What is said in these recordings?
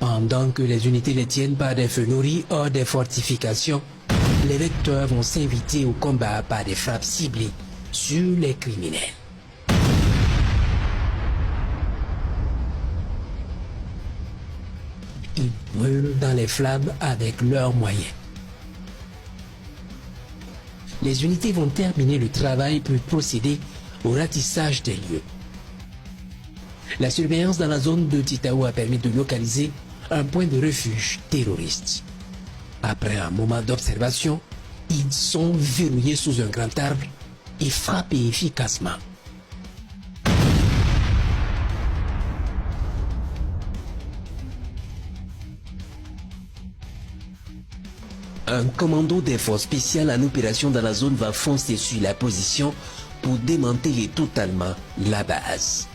Pendant que les unités les tiennent par des feux nourris hors des fortifications, les vecteurs vont s'inviter au combat par des frappes ciblées sur les criminels. Ils brûlent dans les flammes avec leurs moyens. Les unités vont terminer le travail pour procéder au ratissage des lieux. La surveillance dans la zone de Titao a permis de localiser un point de refuge terroriste. Après un moment d'observation, ils sont verrouillés sous un grand arbre et frappés efficacement. Un commando des forces spéciales en opération dans la zone va foncer sur la position pour démanteler totalement la base.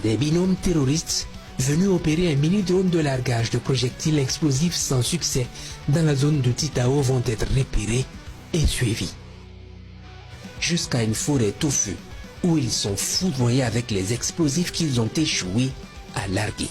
Des binômes terroristes venus opérer un mini-drone de largage de projectiles explosifs sans succès dans la zone de Titao vont être repérés et suivis. Jusqu'à une forêt touffue où ils sont foudroyés avec les explosifs qu'ils ont échoué à larguer.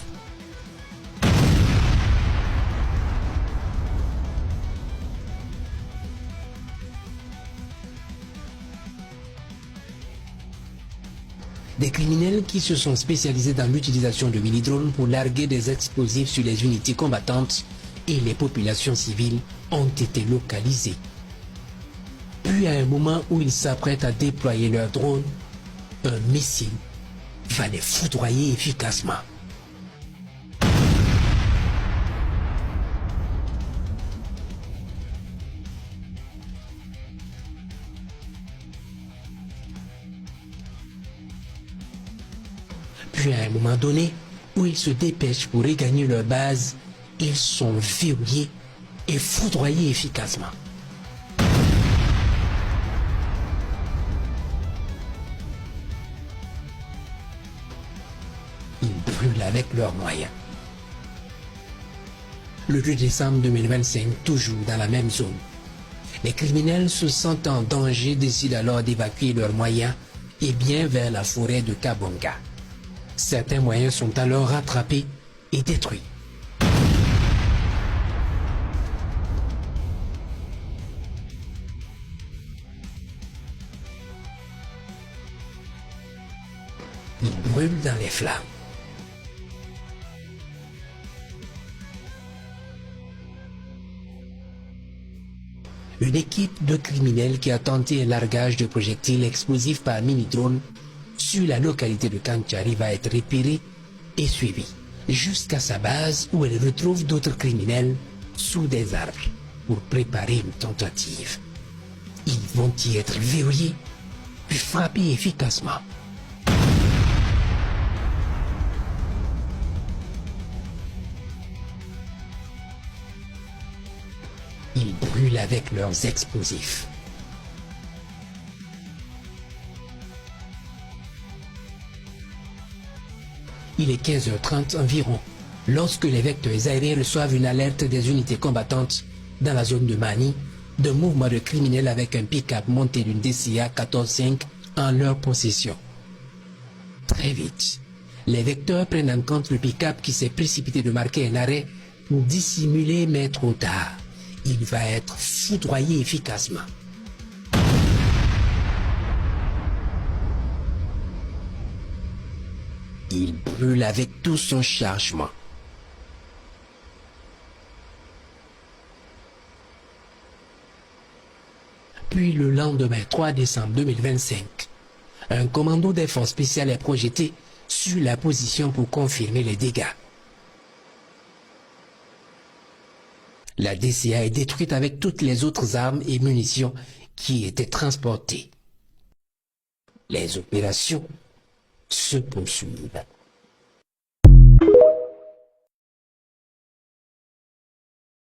Des criminels qui se sont spécialisés dans l'utilisation de mini-drones pour larguer des explosifs sur les unités combattantes et les populations civiles ont été localisés. Puis à un moment où ils s'apprêtent à déployer leur drone, un missile va les foudroyer efficacement. Puis à un moment donné, où ils se dépêchent pour regagner leur base, ils sont verrouillés et foudroyés efficacement. Ils brûlent avec leurs moyens. Le 2 décembre 2025, toujours dans la même zone, les criminels se sentant en danger décident alors d'évacuer leurs moyens et bien vers la forêt de Kabonga. Certains moyens sont alors rattrapés et détruits. Ils brûlent dans les flammes. Une équipe de criminels qui a tenté un largage de projectiles explosifs par mini-drone sur la localité de Kanchari va être repérée et suivie jusqu'à sa base où elle retrouve d'autres criminels sous des arbres pour préparer une tentative. Ils vont y être verrouillés puis frappés efficacement. Ils brûlent avec leurs explosifs. Il est 15h30 environ, lorsque les vecteurs aériens reçoivent une alerte des unités combattantes dans la zone de Mani, d'un mouvement de criminels avec un pick-up monté d'une DCA 14-5 en leur possession. Très vite, les vecteurs prennent en compte le pick-up qui s'est précipité de marquer un arrêt pour dissimuler, mais trop tard. Il va être foudroyé efficacement. Il brûle avec tout son chargement. Puis le lendemain 3 décembre 2025, un commando des forces spéciales est projeté sur la position pour confirmer les dégâts. La DCA est détruite avec toutes les autres armes et munitions qui étaient transportées. Les opérations se poursuivent.